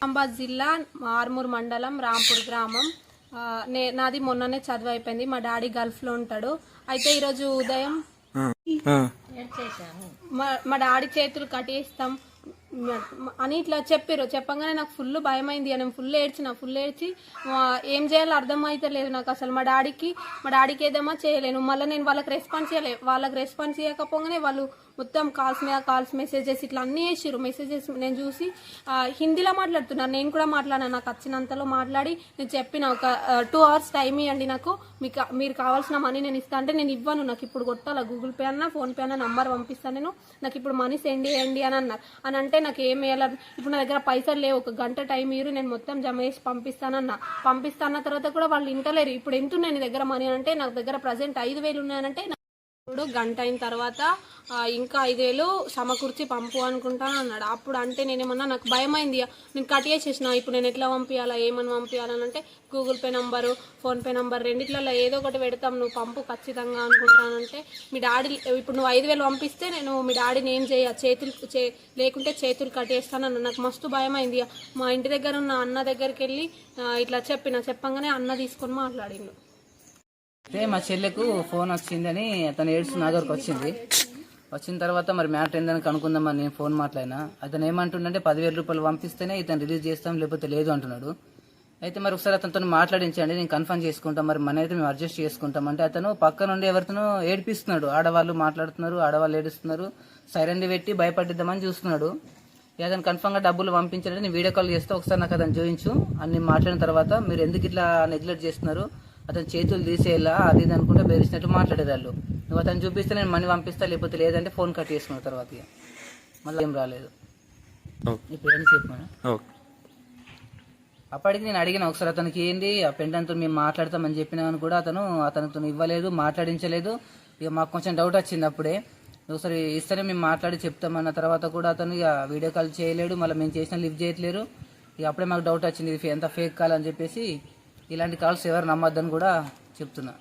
నిజామాబాద్ జిల్లా ఆర్మూర్ మండలం రాంపూర్ గ్రామం. నాది మొన్ననే చదువు అయిపోయింది. మా డాడీ గల్ఫ్లో ఉంటాడు. అయితే ఈరోజు ఉదయం మా డాడీ చేతులు కట్టేస్తాం అని ఇట్లా చెప్పగానే నాకు ఫుల్ భయం అయింది. నేను ఫుల్ ఏడ్చి ఏం చేయాలో అర్థం అయితే లేదు నాకు అసలు. మా డాడీకి ఏదమ్మా చేయలేను. మళ్ళీ నేను వాళ్ళకి రెస్పాన్స్ చేయకపోగానే వాళ్ళు మొత్తం కాల్స్ మెసేజెస్ ఇట్లా అన్నీ వేసిర్రు. మెసేజెస్ నేను చూసి హిందీలో మాట్లాడుతున్నాను. నేను కూడా మాట్లాడాను. నాకు వచ్చినంతలో మాట్లాడి నేను చెప్పిన ఒక 2 hours టైం ఇవ్వండి నాకు, మీరు కావాల్సిన మనీ నేను ఇస్తా అంటే నేను ఇవ్వను, నాకు ఇప్పుడు కొట్టాల, గూగుల్ పే అన్నా ఫోన్ పే అన్నా నంబర్ పంపిస్తాను, నాకు ఇప్పుడు మనీ సెండ్ చేయండి అని అన్నారు. అని అంటే నాకు ఏం వేయాలి, ఇప్పుడు నా దగ్గర పైసలు లేవు, 1 గంట టైం ఇవ్వరు, నేను మొత్తం జమ చేసి పంపిస్తాన్న తర్వాత కూడా వాళ్ళు ఇంటలేరు. ఇప్పుడు ఎంత ఉన్నాయి నీ దగ్గర మనీ అంటే నాకు దగ్గర ప్రజెంట్ 5,000 ఉన్నాయనంటే ఇప్పుడు గంట అయిన తర్వాత ఇంకా 5,000 సమకూర్చి పంపు అనుకుంటాను అన్నాడు. అప్పుడు అంటే నేనేమన్నా నాకు భయం అయింది. నేను కట్ చేసేసిన. ఇప్పుడు నేను ఎట్లా పంపించాలా, ఏమని పంపించాలని అంటే Google Pay number, PhonePe number రెండిట్లలో ఏదో ఒకటి పెడతాం, నువ్వు పంపు ఖచ్చితంగా అనుకుంటానంటే మీ డాడీ ఇప్పుడు నువ్వు 5,000 పంపిస్తే నేను మీ డాడీని ఏం లేకుంటే చేతులు కట్టేస్తానన్న. నాకు మస్తు భయం అయింది. మా ఇంటి దగ్గర ఉన్న అన్న దగ్గరికి వెళ్ళి ఇట్లా చెప్పంగానే అన్న తీసుకొని మాట్లాడిండు. అయితే మా చెల్లెకు ఫోన్ వచ్చిందని అతను ఏడుస్తూ నా దగ్గరకు వచ్చిన తర్వాత మరి మ్యాటర్ ఏందని కనుక్కుందామని నేను ఫోన్ మాట్లాడినా. అతను ఏమంటుండంటే 10,000 రూపాయలు పంపిస్తేనే ఇతను రిలీజ్ చేస్తాం, లేకపోతే లేదు అంటున్నాడు. అయితే మరి ఒకసారి అతనితో మాట్లాడించండి, నేను కన్ఫర్మ్ చేసుకుంటాం, మరి మన అయితే మేము అడ్జస్ట్ చేసుకుంటాం అంటే అతను పక్క నుండి ఎవరితోనో ఏడిపిస్తున్నాడు. ఆడవాళ్ళు మాట్లాడుతున్నారు, ఆడవాళ్ళు ఏడుస్తున్నారు, సైరన్లు పెట్టి భయపడిద్దామని చూస్తున్నాడు. అతను కన్ఫర్మ్గా డబ్బులు పంపించాలంటే నేను వీడియో కాల్ చేస్తే ఒకసారి నాకు అతను చూపించు అని మాట్లాడిన తర్వాత మీరు ఎందుకు ఇట్లా నెగ్లెక్ట్ చేస్తున్నారు, అతను చేతులు తీసేలా అది ఇది అనుకుంటే బెదిరిసినట్టు మాట్లాడేదాళ్ళు. నువ్వు అతను చూపిస్తే నేను మనీ పంపిస్తా, లేకపోతే లేదంటే ఫోన్ కట్ చేసుకున్న తర్వాత మళ్ళీ ఏం రాలేదు. ఇప్పుడు ఏం చెప్పాను. అప్పటికి నేను అడిగిన ఒకసారి అతనికి ఏంది ఆ పెండంతో మేము మాట్లాడతామని చెప్పినామని కూడా అతనితో ఇవ్వలేదు, మాట్లాడించలేదు. ఇక మాకు కొంచెం డౌట్ వచ్చింది అప్పుడే. ఒకసారి ఇస్తేనే మేము మాట్లాడి చెప్తామన్న తర్వాత కూడా అతను ఇక వీడియో కాల్ చేయలేడు, మళ్ళీ మేము చేసిన లిఫ్ట్ చేయట్లేరు. ఇక అప్పుడే మాకు డౌట్ వచ్చింది ఇది ఎంత ఫేక్ కాల్ అని చెప్పేసి. ఇలాంటి కాల్స్ ఎవరు నమ్మొద్దని కూడా చెప్తున్నా.